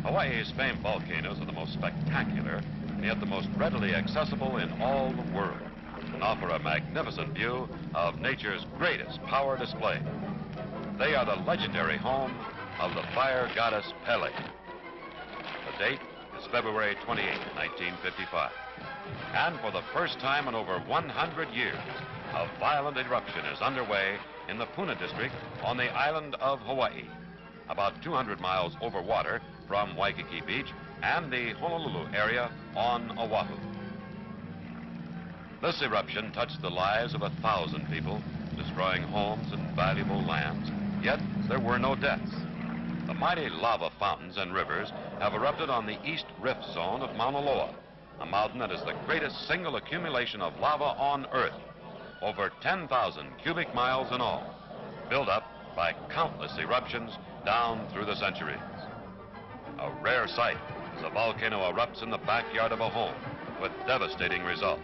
Hawaii's famed volcanoes are the most spectacular, and yet the most readily accessible in all the world, and offer a magnificent view of nature's greatest power display. They are the legendary home of the fire goddess Pele. The date is February 28, 1955. And for the first time in over 100 years, a violent eruption is underway in the Puna district on the island of Hawaii, about 200 miles over water from Waikiki Beach and the Honolulu area on Oahu. This eruption touched the lives of 1,000 people, destroying homes and valuable lands, yet there were no deaths. The mighty lava fountains and rivers have erupted on the east rift zone of Mauna Loa, a mountain that is the greatest single accumulation of lava on Earth, over 10,000 cubic miles in all, built up by countless eruptions down through the centuries. A rare sight as a volcano erupts in the backyard of a home with devastating results.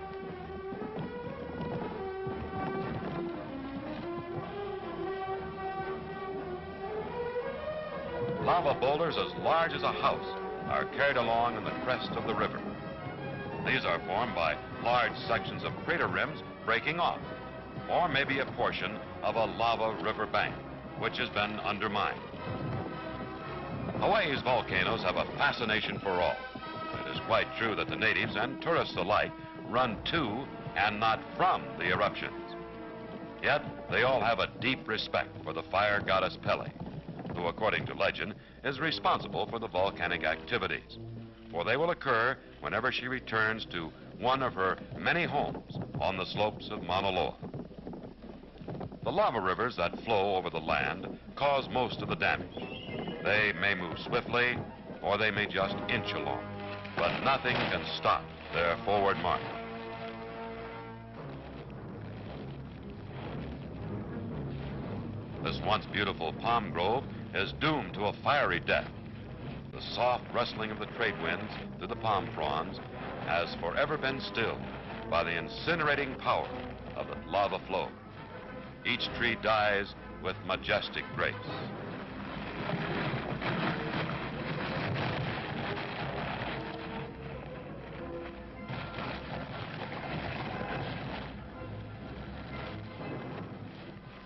Lava boulders as large as a house are carried along in the crest of the river. These are formed by large sections of crater rims breaking off, or maybe a portion of a lava river bank, which has been undermined. Hawaii's volcanoes have a fascination for all. It is quite true that the natives and tourists alike run to and not from the eruptions. Yet, they all have a deep respect for the fire goddess Pele, who, according to legend, is responsible for the volcanic activities, for they will occur whenever she returns to one of her many homes on the slopes of Mauna Loa. The lava rivers that flow over the land cause most of the damage. They may move swiftly, or they may just inch along, but nothing can stop their forward march. This once beautiful palm grove is doomed to a fiery death. The soft rustling of the trade winds through the palm fronds has forever been stilled by the incinerating power of the lava flow. Each tree dies with majestic grace.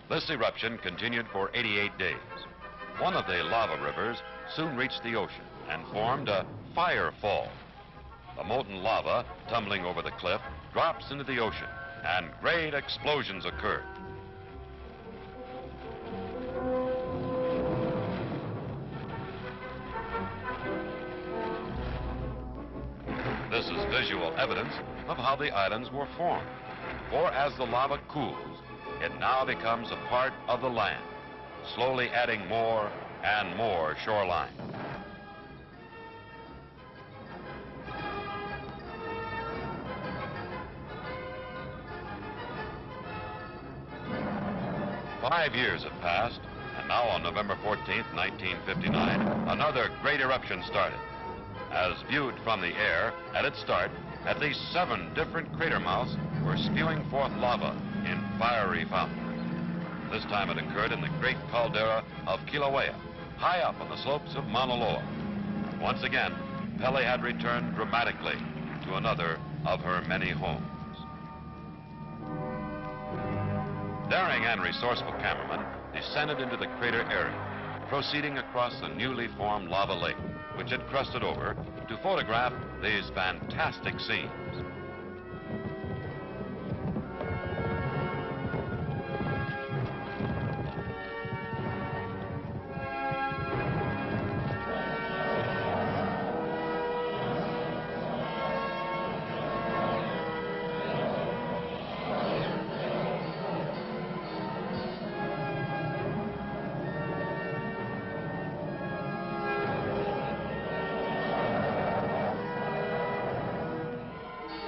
This eruption continued for 88 days. One of the lava rivers soon reached the ocean and formed a fire fall. The molten lava, tumbling over the cliff, drops into the ocean, and great explosions occur. This is visual evidence of how the islands were formed, for as the lava cools, it now becomes a part of the land, slowly adding more and more shoreline. Five years have passed, and now on November 14th, 1959, another great eruption started. As viewed from the air, at its start, at least 7 different crater mouths were spewing forth lava in fiery fountains. This time it occurred in the great caldera of Kilauea, high up on the slopes of Mauna Loa. Once again, Pele had returned dramatically to another of her many homes. Daring and resourceful cameramen descended into the crater area, proceeding across the newly formed lava lake, which had crusted over, to photograph these fantastic scenes.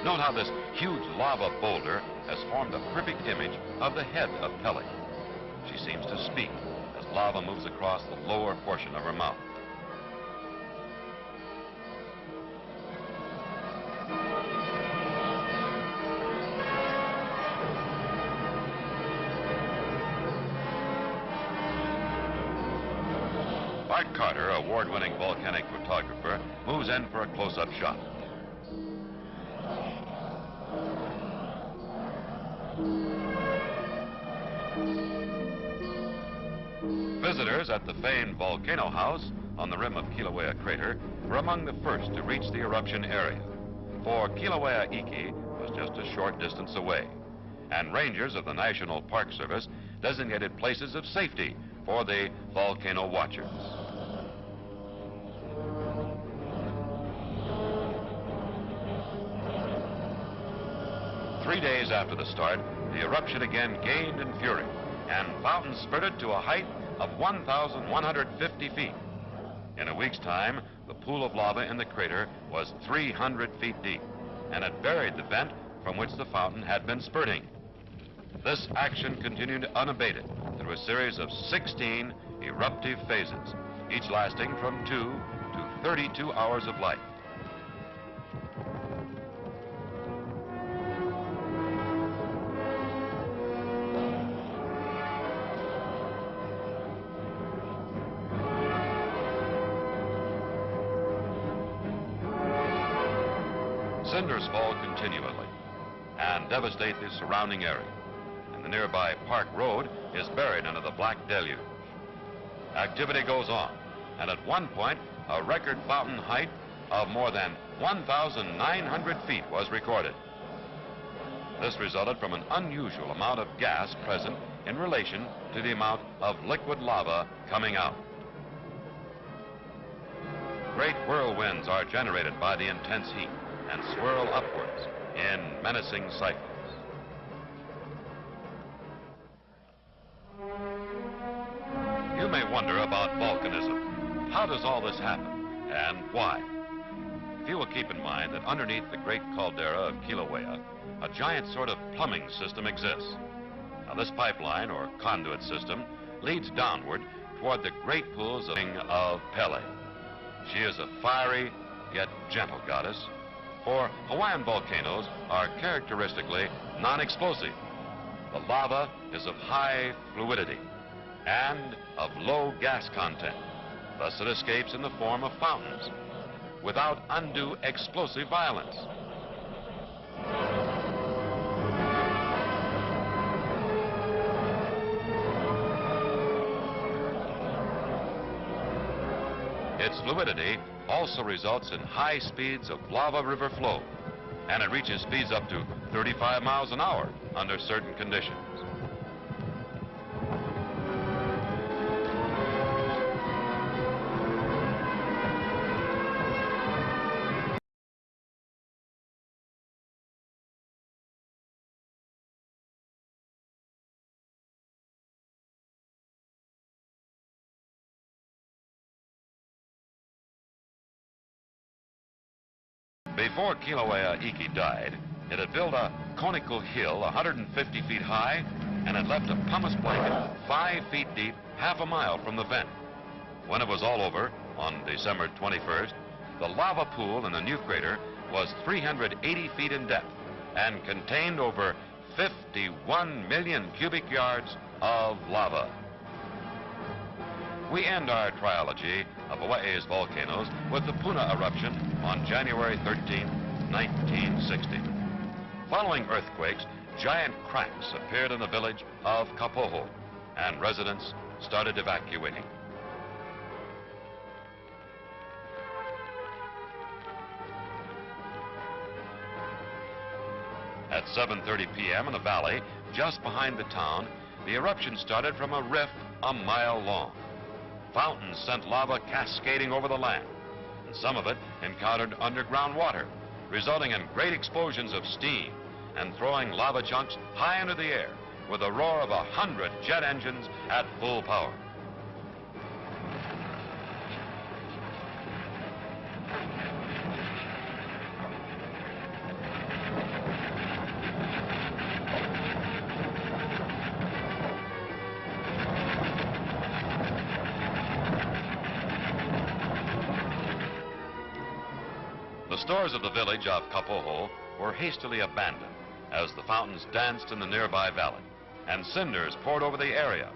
Note how this huge lava boulder has formed a perfect image of the head of Pele. She seems to speak as lava moves across the lower portion of her mouth. Jack Carter, award-winning volcanic photographer, moves in for a close-up shot. Visitors at the famed Volcano House on the rim of Kilauea Crater were among the first to reach the eruption area, for Kilauea Iki was just a short distance away, and rangers of the National Park Service designated places of safety for the volcano watchers. Three days after the start, the eruption again gained in fury, and fountains spurted to a height of 1,150 feet. In a week's time, the pool of lava in the crater was 300 feet deep, and it buried the vent from which the fountain had been spurting. This action continued unabated through a series of 16 eruptive phases, each lasting from 2 to 32 hours of light. Cinders fall continually and devastate the surrounding area, and the nearby Park Road is buried under the black deluge. Activity goes on, and at one point, a record fountain height of more than 1,900 feet was recorded. This resulted from an unusual amount of gas present in relation to the amount of liquid lava coming out. Great whirlwinds are generated by the intense heat and swirl upwards in menacing cycles. You may wonder about volcanism. How does all this happen, and why? If you will keep in mind that underneath the great caldera of Kilauea, a giant sort of plumbing system exists. Now, this pipeline, or conduit system, leads downward toward the great pools of Pele. She is a fiery, yet gentle goddess, for Hawaiian volcanoes are characteristically non-explosive. The lava is of high fluidity and of low gas content. Thus it escapes in the form of fountains without undue explosive violence. Its fluidity also results in high speeds of lava river flow, and it reaches speeds up to 35 miles an hour under certain conditions. Before Kilauea Iki died, it had built a conical hill 150 feet high, and had left a pumice blanket 5 feet deep, half a mile from the vent. When it was all over, on December 21st, the lava pool in the new crater was 380 feet in depth and contained over 51 million cubic yards of lava. We end our trilogy of Hawaii's volcanoes with the Puna eruption on January 13, 1960. Following earthquakes, giant cracks appeared in the village of Kapoho, and residents started evacuating. At 7:30 p.m. in the valley, just behind the town, the eruption started from a rift a mile long. Fountains sent lava cascading over the land, and some of it encountered underground water, resulting in great explosions of steam and throwing lava chunks high into the air with a roar of 100 jet engines at full power. The stores of the village of Kapoho were hastily abandoned as the fountains danced in the nearby valley, and cinders poured over the area.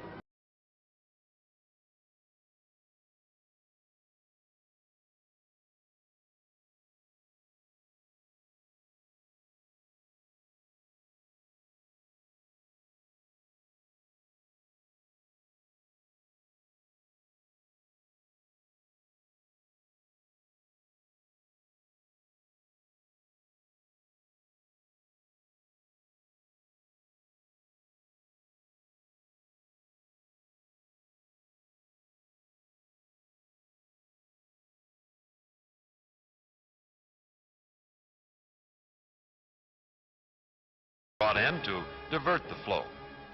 brought in to divert the flow,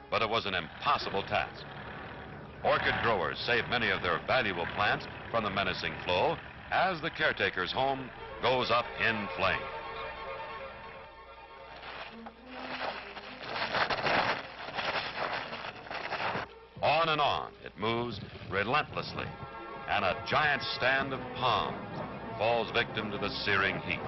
but it was an impossible task. Orchid growers saved many of their valuable plants from the menacing flow as the caretaker's home goes up in flames. On and on it moves relentlessly, and a giant stand of palms falls victim to the searing heat.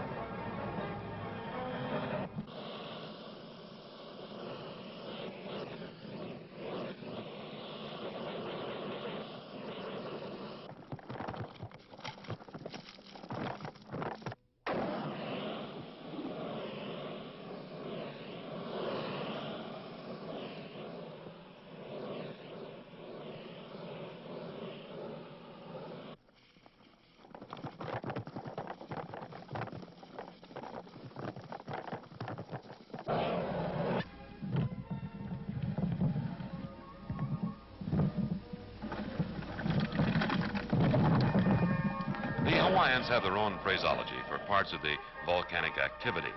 Hawaiians have their own phraseology for parts of the volcanic activity.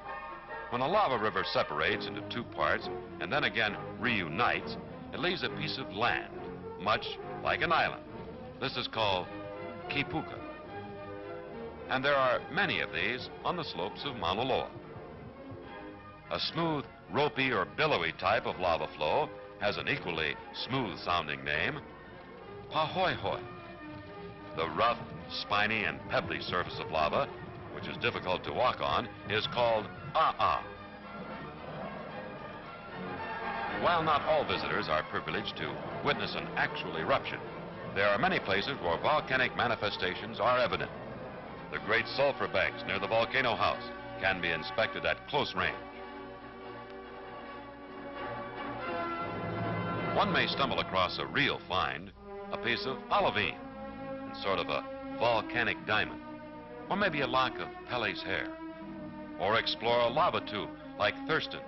When a lava river separates into two parts and then again reunites, it leaves a piece of land, much like an island. This is called kipuka. And there are many of these on the slopes of Mauna Loa. A smooth, ropey or billowy type of lava flow has an equally smooth-sounding name, pahoehoe. The rough, spiny and pebbly surface of lava, which is difficult to walk on, is called a'a. While not all visitors are privileged to witness an actual eruption, there are many places where volcanic manifestations are evident. The great sulfur banks near the Volcano house can be inspected at close range. One may stumble across a real find, a piece of olivine, sort of a volcanic diamond, or maybe a lock of Pele's hair, or explore a lava tube like Thurston's,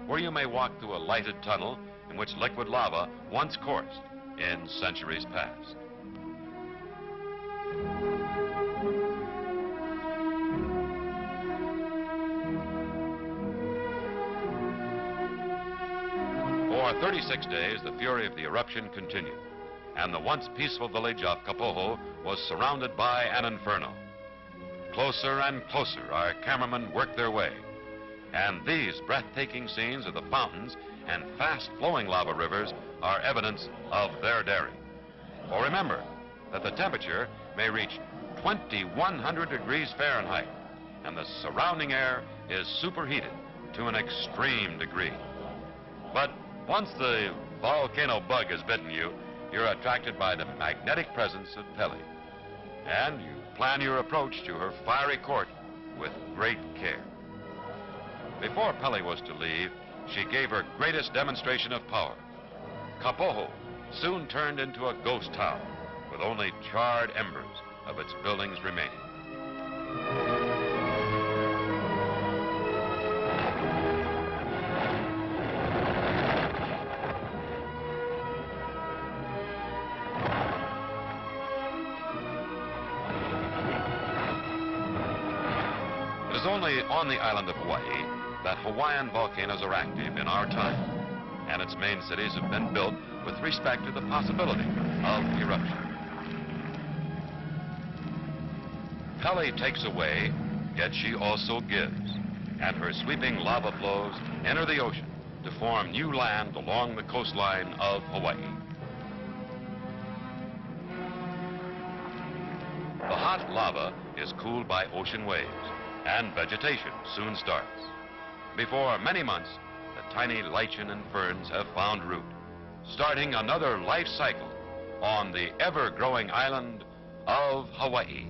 where you may walk through a lighted tunnel in which liquid lava once coursed in centuries past. For 36 days, the fury of the eruption continued, and the once peaceful village of Kapoho was surrounded by an inferno. Closer and closer our cameramen worked their way, and these breathtaking scenes of the fountains and fast-flowing lava rivers are evidence of their daring. For remember that the temperature may reach 2,100 degrees Fahrenheit, and the surrounding air is superheated to an extreme degree. But once the volcano bug has bitten you, you're attracted by the magnetic presence of Pele, and you plan your approach to her fiery court with great care. Before Pele was to leave, she gave her greatest demonstration of power. Kapoho soon turned into a ghost town with only charred embers of its buildings remaining. It is only on the island of Hawaii that Hawaiian volcanoes are active in our time, and its main cities have been built with respect to the possibility of eruption. Pele takes away, yet she also gives, and her sweeping lava flows enter the ocean to form new land along the coastline of Hawaii. The hot lava is cooled by ocean waves, and vegetation soon starts. Before many months, the tiny lichen and ferns have found root, starting another life cycle on the ever-growing island of Hawaii.